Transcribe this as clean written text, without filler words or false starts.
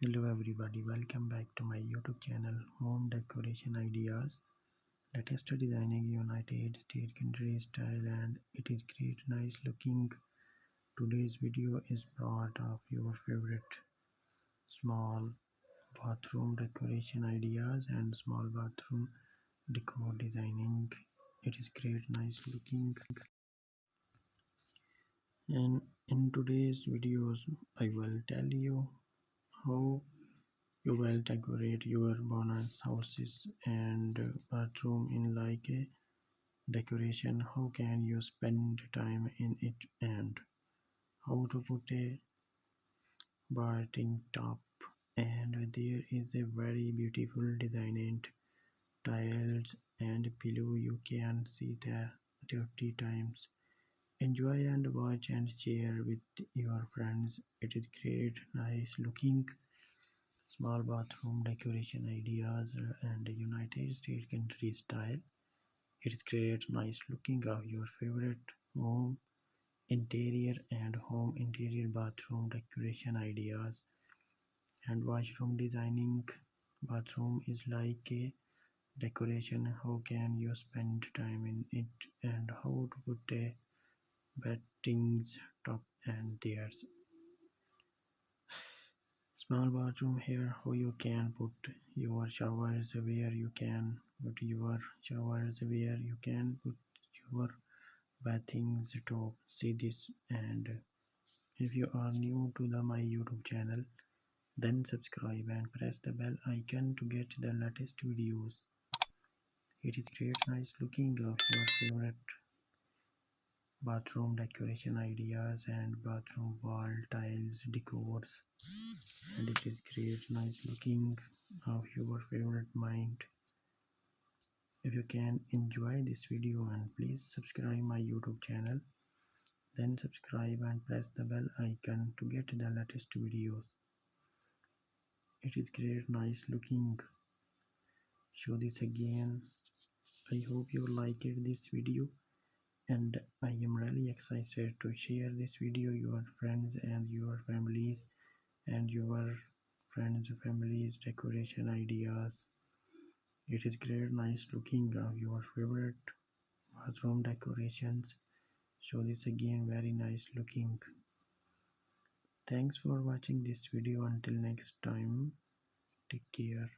Hello everybody, welcome back to my YouTube channel Home Decoration Ideas. Latest designing United States country style, and it is great nice looking. Today's video is part of your favorite small bathroom decoration ideas and small bathroom decor designing. It is great nice looking, and in today's videos I will tell you how you will decorate your bonus houses and bathroom in like a decoration. How can you spend time in it, and how to put a bathing top. And there is a very beautiful designed tiles and below you can see the dirty times. Enjoy and watch and share with your friends. It is great, nice looking. Small bathroom decoration ideas and United States country style. It's great, nice looking of your favorite home interior and home interior bathroom decoration ideas and washroom designing. Bathroom is like a decoration. How can you spend time in it, and how to put a bettings top, and there's small bathroom here how you can put your showers, where you can put your showers, where you can put your bathing top. See this, and if you are new to the my YouTube channel, then subscribe and press the bell icon to get the latest videos. It is great nice looking of your favorite bathroom decoration ideas and bathroom wall tiles decors, and it is great nice looking of your favorite mind. If you can enjoy this video, and please subscribe my YouTube channel, then subscribe and press the bell icon to get the latest videos. It is great nice looking. Show this again. I hope you liked this video, and I am really excited to share this video your friends and your families and your friends families decoration ideas. It is great nice looking of your favorite bathroom decorations. Show this again, very nice looking. Thanks for watching this video. Until next time, take care.